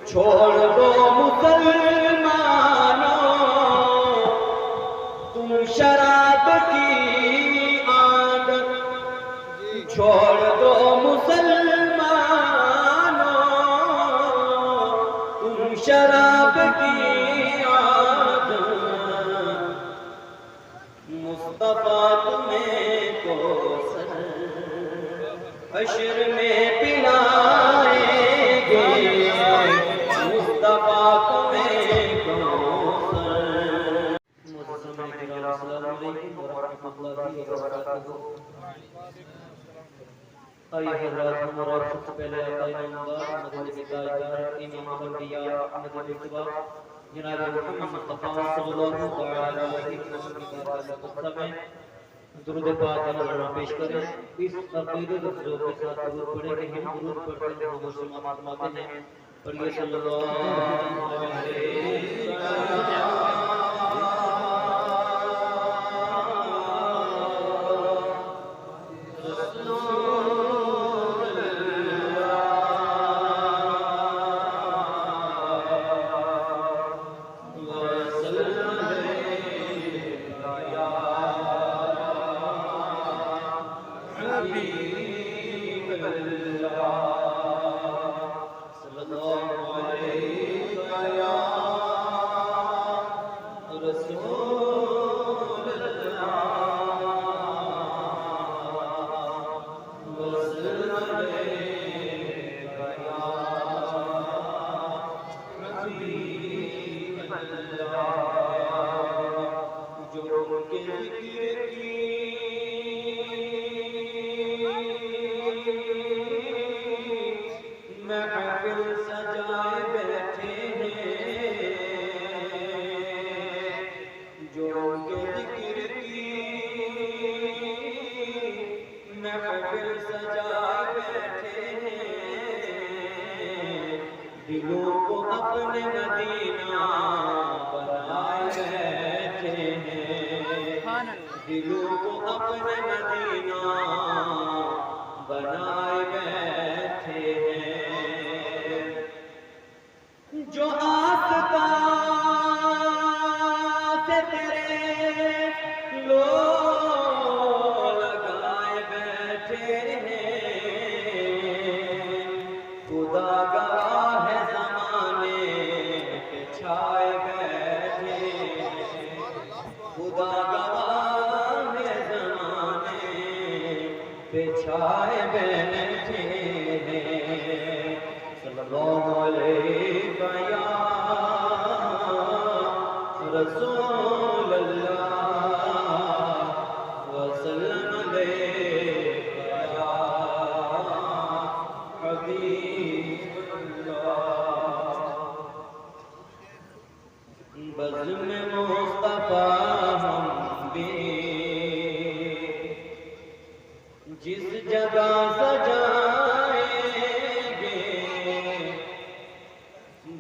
چھوڑ دو مسلمانوں تم شراب کی عادت، چھوڑ دو مسلمانوں تم شراب کی عادت، مصطفیٰ تمہیں کوثر حشر میں پلائیں گے، مصطفیٰ تمہیں کوثر۔ السلام علیکم ورحمۃ اللہ وبرکاتہ۔ آئیے حضرات ہمارا سب سے پہلے آقا انعامدار مدنی کے تاجدار امام الانبیاء احمد مصطفیٰ جناب محمد مصطفیٰ صلی اللہ علیہ وسلم کی بارگاہ میں درود پاک اللہ پیش کریں۔ اس عقیدت و ذوق کے ساتھ درود پڑھیں کہ ہم درود پڑھتے ہیں ہم مسلمان فرماتے ہیں پڑھیے صلی اللہ علیہ محفل سجائے بیٹھے ہیں، جو ان کے ذکر کی محفل سجائے بیٹھے ہیں، دلوں کو اپنے مدینہ بنائے بیٹھے ہیں، دلوں کو اپنے مدینہ بنائے بیٹھے ہیں، جو آستان سے تیرے لو لگائے بیٹھے ہیں، خدا گواہ ہے زمانے پہ چھائے بیٹھے ہیں، خدا گواہ ہے زمانے پہ چھائے بیٹھے ہیں، صلی اللہ علیہ یا رسول اللہ وسلم علیہ یا حبیب اللہ۔ بزم مصطفیٰ ہم بھی جس جگہ سجائیں گے،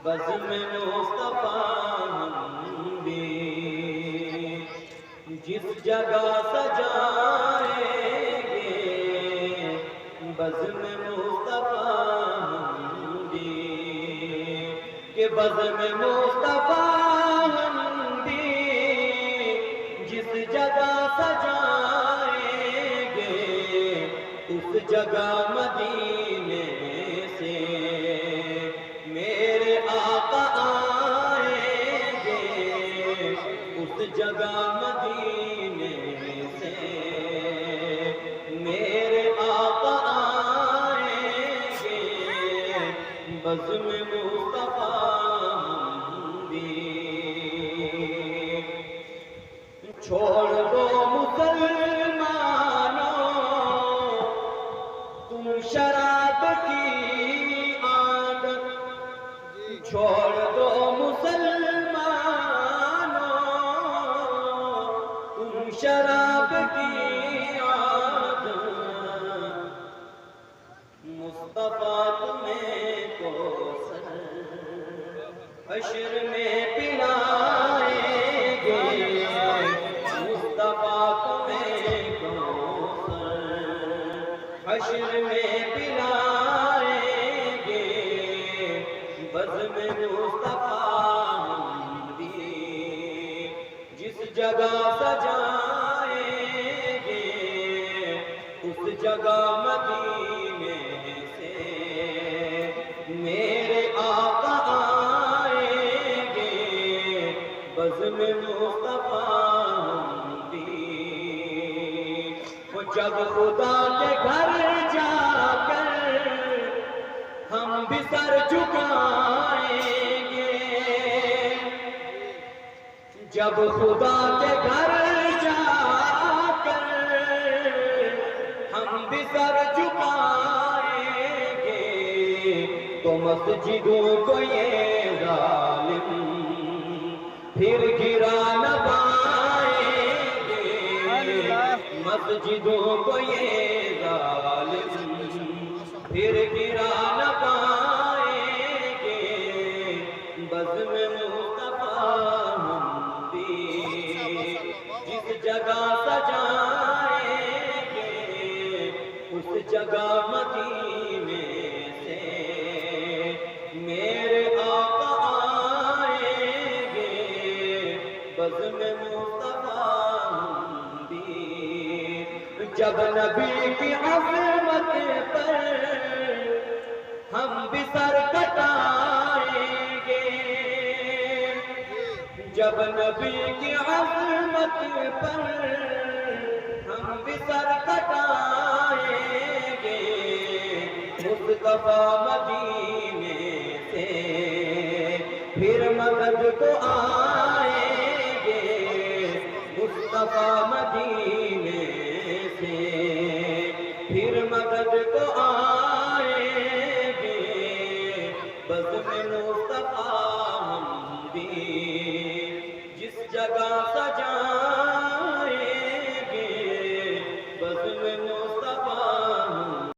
بزم مصطفیٰ ہم بھی جس جگہ سجائیں گے، بزم مصطفیٰ ہم بھی کہ بزم مصطفیٰ ہم بھی جس جگہ سجائیں گے، اس جگہ مدینے سے میرے آقا آئیں گے، اس جگہ مدینے سے میرے آقا آئیں گے، بزم مصطفیٰ ہم بھی چھوڑ دو مسلمانوں تم شراب کی عادت، چھوڑ دو مسلمانوں تم شراب کی عادت، مصطفیٰ تمہیں کوثر حشر میں پلائیں گے، مصطفیٰ تمہیں کوثر حشر میں پلائیں گے، بزم میں مصطفیٰ ہم بھی جس جگہ سجائیں گے اس جگہ مدینے سے میرے آقا آئیں گے بزم مصطفیٰ ہم بھی وہ جب خدا کے گھر جا کر ہم بھی سر جھکائیں گے جب خدا کے گھر جا کر ہم بھی سر جھکائیں گے تو مسجدوں کو یہ ظالم پھر گرا نہ پائیں گے مسجدوں کو یہ ظالم پھر گرا نہ پائیں گے بزم مصطفیٰ ہم بھی جس جگہ سجائیں گے اس جگہ مدینے سے میرے آقا آئیں گے بزم مصطفیٰ ہم بھی جب نبی کی عظمت پر ہم بھی سر کٹائیں گے جب نبی کی عظمت پر ہم بھی سر کٹائیں گے مصطفیٰ مدینے سے پھر مدد کو آئیں گے مصطفیٰ مدینے سے پھر مدد کو آئیں گے بزم مصطفیٰ ہم بھی جس جگہ سجائیں گے بزم مصطفیٰ